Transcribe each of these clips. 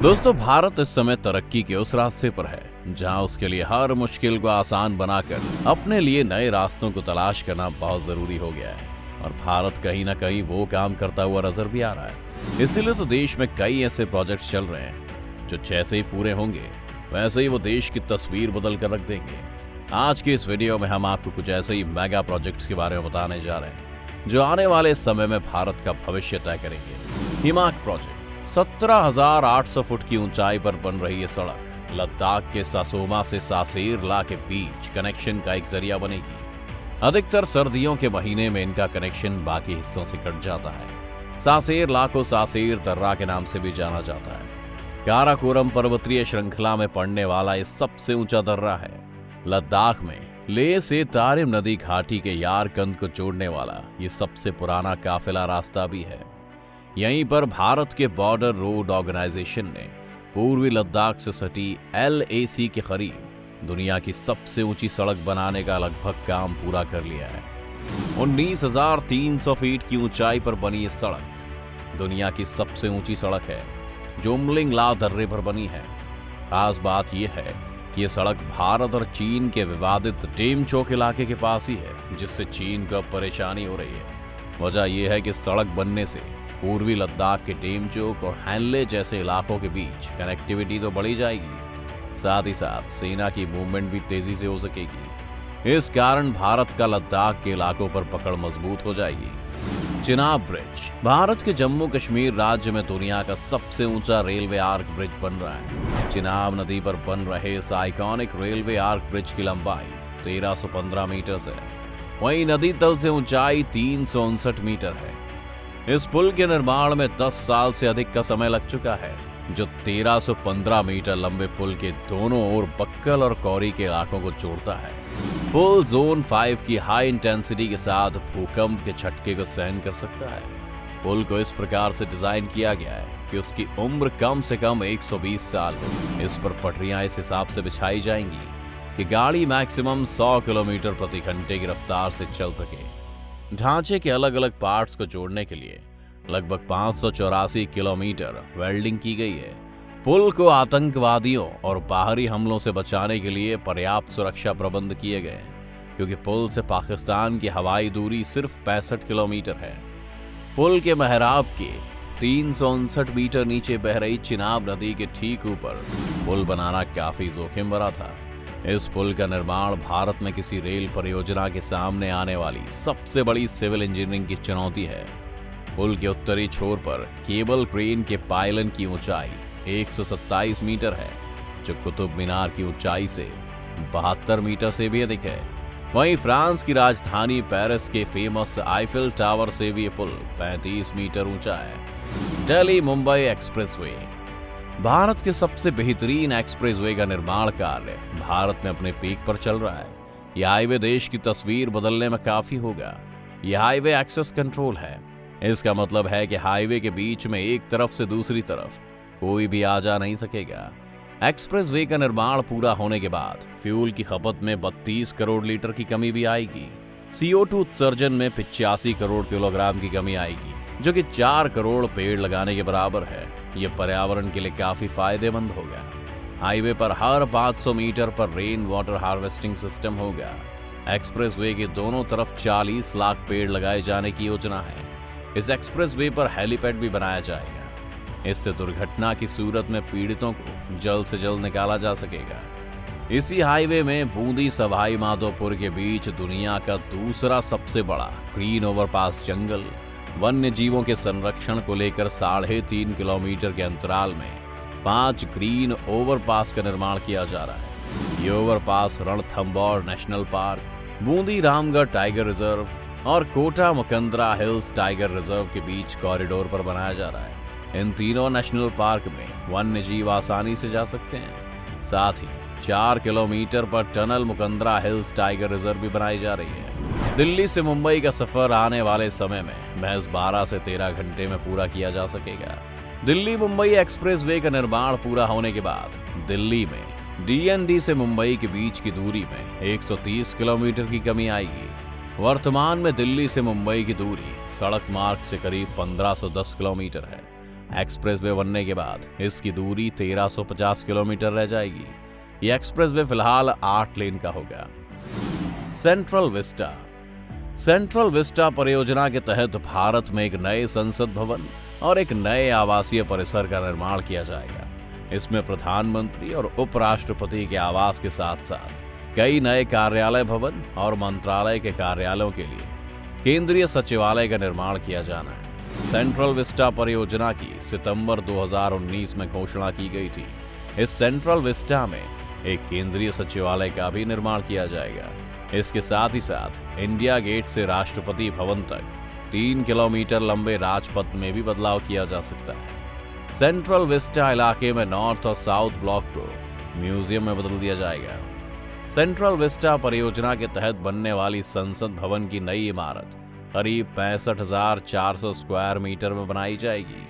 दोस्तों, भारत इस समय तरक्की के उस रास्ते पर है जहां उसके लिए हर मुश्किल को आसान बनाकर अपने लिए नए रास्तों को तलाश करना बहुत जरूरी हो गया है। और भारत कहीं ना कहीं वो काम करता हुआ नजर भी आ रहा है। इसीलिए तो देश में कई ऐसे प्रोजेक्ट्स चल रहे हैं जो जैसे ही पूरे होंगे वैसे ही वो देश की तस्वीर बदल कर रख देंगे। आज की इस वीडियो में हम आपको कुछ ऐसे ही मेगा प्रोजेक्ट्स के बारे में बताने जा रहे हैं जो आने वाले समय में भारत का भविष्य तय करेंगे। हिमाक प्रोजेक्ट 17,800 फुट की ऊंचाई पर बन रही ये सड़क लद्दाख के सासोमा से सासेर ला के बीच कनेक्शन का एक जरिया बनेगी। अधिकतर सर्दियों के महीने में इनका कनेक्शन बाकी हिस्सों से कट जाता है। सासेर ला को सासेर दर्रा के नाम से भी जाना जाता है। काराकोरम पर्वतीय श्रृंखला में पड़ने वाला ये सबसे ऊंचा दर्रा है। लद्दाख में लेह से तारिम नदी घाटी के यारकंद को जोड़ने वाला ये सबसे पुराना काफिला रास्ता भी है। यहीं पर भारत के बॉर्डर रोड ऑर्गेनाइजेशन ने पूर्वी लद्दाख से सटी LAC के करीब दुनिया की सबसे ऊंची सड़क बनाने का लगभग काम पूरा कर लिया है। 19,300 फीट की ऊंचाई पर बनी ये सड़क दुनिया की सबसे ऊंची सड़क है जो उमलिंग ला दर्रे पर बनी है। खास बात यह है कि यह सड़क भारत और चीन के विवादित डेमचोक इलाके के पास ही है, जिससे चीन को अब परेशानी हो रही है। वजह यह है कि सड़क बनने से पूर्वी लद्दाख के डेमचोक और हैनले जैसे इलाकों के बीच कनेक्टिविटी तो बढ़ी जाएगी, साथ ही साथ सेना की मूवमेंट भी तेजी से हो सकेगी। इस कारण भारत का लद्दाख के इलाकों पर पकड़ मजबूत हो जाएगी। चिनाब ब्रिज भारत के जम्मू कश्मीर राज्य में दुनिया का सबसे ऊंचा रेलवे आर्क ब्रिज बन रहा है। चिनाब नदी पर बन रहे इस आइकॉनिक रेलवे आर्क ब्रिज की लंबाई 1315 मीटर है। वहीं नदी तल से ऊंचाई 359 मीटर है। इस पुल के निर्माण में 10 साल से अधिक का समय लग चुका है, जो 1315 मीटर लंबे पुल के दोनों ओर बक्कल और कौरी के इलाकों को जोड़ता है। पुल जोन 5 की हाई इंटेंसिटी के साथ भूकंप के झटके को सहन कर सकता है। पुल को इस प्रकार से डिजाइन किया गया है कि उसकी उम्र कम से कम 120 साल हो। इस पर पटरियां इस हिसाब से बिछाई जाएंगी कि गाड़ी मैक्सिमम 100 किलोमीटर प्रति घंटे की रफ्तार से चल सके। ढांचे के अलग अलग पार्ट्स को जोड़ने के लिए लगभग 584 किलोमीटर वेल्डिंग की गई है। पुल को आतंकवादियों और बाहरी हमलों से बचाने के लिए पर्याप्त सुरक्षा प्रबंध किए गए हैं, क्योंकि पुल से पाकिस्तान की हवाई दूरी सिर्फ 65 किलोमीटर है। पुल के महराब के 359 मीटर नीचे बह रही चिनाब नदी के ठीक ऊपर पुल बनाना काफी जोखिम भरा था। इस पुल का निर्माण भारत में किसी रेल परियोजना के सामने आने वाली सबसे बड़ी सिविल इंजीनियरिंग की चुनौती है। पुल के उत्तरी छोर पर केबल क्रेन के पायलन की ऊंचाई 127 मीटर है, जो कुतुब मीनार की ऊंचाई से 72 मीटर से भी अधिक है। वहीं फ्रांस की राजधानी पेरिस के फेमस आईफिल टावर से भी ये पुल 35 मीटर ऊंचा है। दिल्ली मुंबई एक्सप्रेसवे भारत के सबसे बेहतरीन एक्सप्रेसवे का निर्माण कार्य भारत में अपने पीक पर चल रहा है। यह हाईवे देश की तस्वीर बदलने में काफी होगा। यह हाईवे एक्सेस कंट्रोल है। इसका मतलब है कि हाईवे के बीच में एक तरफ से दूसरी तरफ कोई भी आ जा नहीं सकेगा। एक्सप्रेसवे का निर्माण पूरा होने के बाद फ्यूल की खपत में 32 करोड़ लीटर की कमी भी आएगी। CO2 उत्सर्जन में 85 करोड़ किलोग्राम की कमी आएगी, जो कि 4 करोड़ पेड़ लगाने के बराबर है। यह पर्यावरण के लिए काफी फायदेमंद होगा। हाईवे पर हर 500 मीटर पर रेन वाटर हार्वेस्टिंग सिस्टम होगा। एक्सप्रेसवे के दोनों तरफ 40 लाख पेड़ लगाए जाने की योजना है। इस एक्सप्रेसवे पर हेलीपैड भी बनाया जाएगा। इससे दुर्घटना की सूरत में पीड़ितों को जल्द से जल्द निकाला जा सकेगा। इसी हाईवे में बूंदी सवाई माधोपुर के बीच दुनिया का दूसरा सबसे बड़ा ग्रीन ओवरपास जंगल वन्य जीवों के संरक्षण को लेकर 3.5 किलोमीटर के अंतराल में 5 ग्रीन ओवरपास का निर्माण किया जा रहा है। ये overpass Ranthambore national park, Bundi Ramgarh tiger reserve और Kota Mukundra hills tiger reserve के बीच कॉरिडोर पर बनाया जा रहा है। इन तीनों नेशनल पार्क में वन्य जीव आसानी से जा सकते हैं। साथ ही 4 किलोमीटर पर tunnel Mukundra hills tiger reserve भी बनाई जा रही है। दिल्ली से मुंबई का सफर आने वाले समय में महज 12 से 13 घंटे में पूरा किया जा सकेगा। दिल्ली मुंबई एक्सप्रेसवे का निर्माण पूरा होने के बाद दिल्ली में DND से मुंबई के बीच की दूरी में 130 किलोमीटर की कमी आएगी। वर्तमान में दिल्ली से मुंबई की दूरी सड़क मार्ग से करीब 1510 किलोमीटर है। एक्सप्रेसवे बनने के बाद इसकी दूरी 1350 किलोमीटर रह जाएगी। ये एक्सप्रेसवे फिलहाल 8 लेन का होगा। सेंट्रल विस्टा परियोजना के तहत भारत में एक नए संसद भवन और एक नए आवासीय परिसर का निर्माण किया जाएगा। इसमें प्रधानमंत्री और उपराष्ट्रपति के आवास के साथ साथ कई नए कार्यालय भवन और मंत्रालय के कार्यालयों के लिए केंद्रीय सचिवालय का निर्माण किया जाना है। सेंट्रल विस्टा परियोजना की सितंबर 2019 में घोषणा की गई थी। इस सेंट्रल विस्टा में एक केंद्रीय सचिवालय का भी निर्माण किया जाएगा। इसके साथ ही साथ इंडिया गेट से राष्ट्रपति भवन तक 3 किलोमीटर लंबे राजपथ में भी बदलाव किया जा सकता है। सेंट्रल विस्टा इलाके में नॉर्थ और साउथ ब्लॉक को म्यूजियम में बदल दिया जाएगा। सेंट्रल विस्टा परियोजना के तहत बनने वाली संसद भवन की नई इमारत करीब 65,400 स्क्वायर मीटर में बनाई जाएगी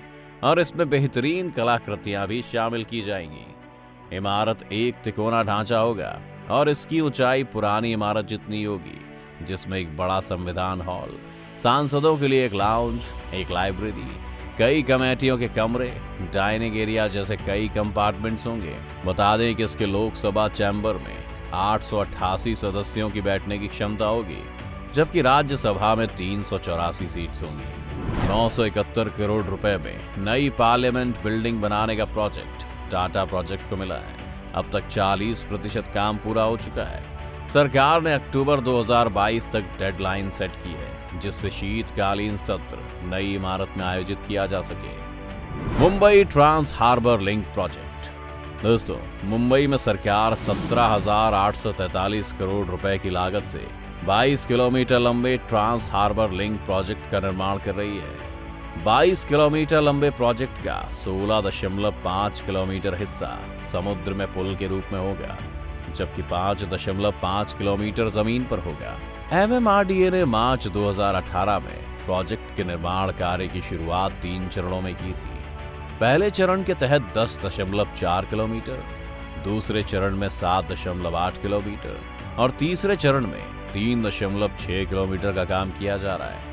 और इसमें बेहतरीन कलाकृतियां भी शामिल की जाएंगी। इमारत एक तिकोना ढांचा होगा और इसकी ऊंचाई पुरानी इमारत जितनी होगी, जिसमें एक बड़ा संविधान हॉल, सांसदों के लिए एक लाउंज, एक लाइब्रेरी, कई कमेटियों के कमरे, डाइनिंग एरिया जैसे कई कंपार्टमेंट्स होंगे। बता दें कि इसके लोकसभा चैम्बर में 888 सदस्यों की बैठने की क्षमता होगी, जबकि राज्यसभा में 384 सीट्स होंगी। 971 करोड़ रुपए में नई पार्लियामेंट बिल्डिंग बनाने का प्रोजेक्ट टाटा प्रोजेक्ट को मिला है। अब तक 40% काम पूरा हो चुका है। सरकार ने अक्टूबर 2022 तक डेडलाइन सेट की है, जिससे शीतकालीन सत्र नई इमारत में आयोजित किया जा सके। Mumbai trans harbour link project. दोस्तों, मुंबई में सरकार 17,843 करोड़ रुपए की लागत से 22 किलोमीटर लंबे ट्रांस हार्बर लिंक प्रोजेक्ट का निर्माण कर रही है। 22 किलोमीटर लंबे प्रोजेक्ट का 16.5 किलोमीटर हिस्सा समुद्र में पुल के रूप में होगा, जबकि 5.5 किलोमीटर जमीन पर होगा। MMRDA ने मार्च 2018 में प्रोजेक्ट के निर्माण कार्य की शुरुआत 3 चरणों में की थी। पहले चरण के तहत 10.4 किलोमीटर, दूसरे चरण में 7.8 किलोमीटर और तीसरे चरण में 3.6 किलोमीटर का काम किया जा रहा है।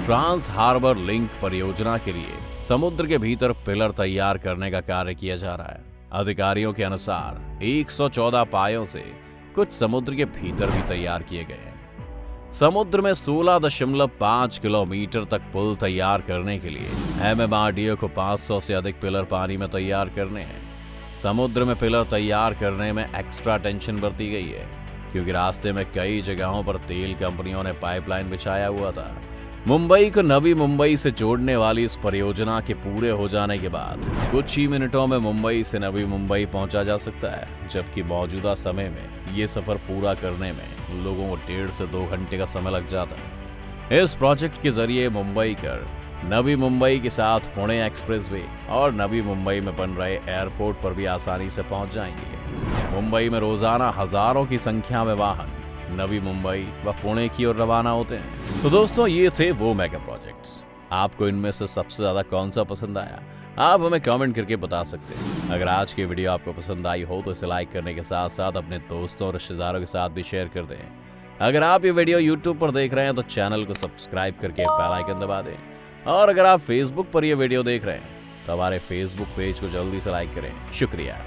ट्रांस हार्बर लिंक परियोजना के लिए समुद्र के भीतर पिलर तैयार करने का कार्य किया जा रहा है। अधिकारियों के अनुसार 114 पायों से कुछ समुद्र के भीतर भी तैयार किए गए हैं। समुद्र में 16.5 किलोमीटर तक पुल तैयार करने के लिए MMRDA को 500 से अधिक पिलर पानी में तैयार करने हैं। समुद्र में पिलर तैयार करने में एक्स्ट्रा टेंशन बरती गई है, क्योंकि रास्ते में कई जगहों पर तेल कंपनियों ने पाइपलाइन बिछाया हुआ था। मुंबई को नवी मुंबई से जोड़ने वाली इस परियोजना के पूरे हो जाने के बाद कुछ ही मिनटों में मुंबई से नवी मुंबई पहुंचा जा सकता है, जबकि मौजूदा समय में ये सफर पूरा करने में लोगों को 1.5 से 2 घंटे का समय लग जाता है। इस प्रोजेक्ट के जरिए मुंबई कर नवी मुंबई के साथ पुणे एक्सप्रेसवे और नवी मुंबई में बन रहे एयरपोर्ट पर भी आसानी से पहुंच जाएंगे। मुंबई में रोजाना हजारों की संख्या में वाहन नवी मुंबई व पुणे की ओर रवाना होते हैं। तो दोस्तों, ये थे वो मेगा प्रोजेक्ट्स। आपको इनमें से सबसे ज्यादा कौन सा पसंद आया, आप हमें कमेंट करके बता सकते हैं। अगर आज की वीडियो आपको पसंद आई हो तो इसे लाइक करने के साथ साथ अपने दोस्तों और रिश्तेदारों के साथ भी शेयर कर दें। अगर आप ये वीडियो यूट्यूब पर देख रहे हैं तो चैनल को सब्सक्राइब करके बेल आइकन दबा दें, और अगर आप फेसबुक पर ये वीडियो देख रहे हैं तो हमारे फेसबुक पेज को जल्दी से लाइक करें। शुक्रिया।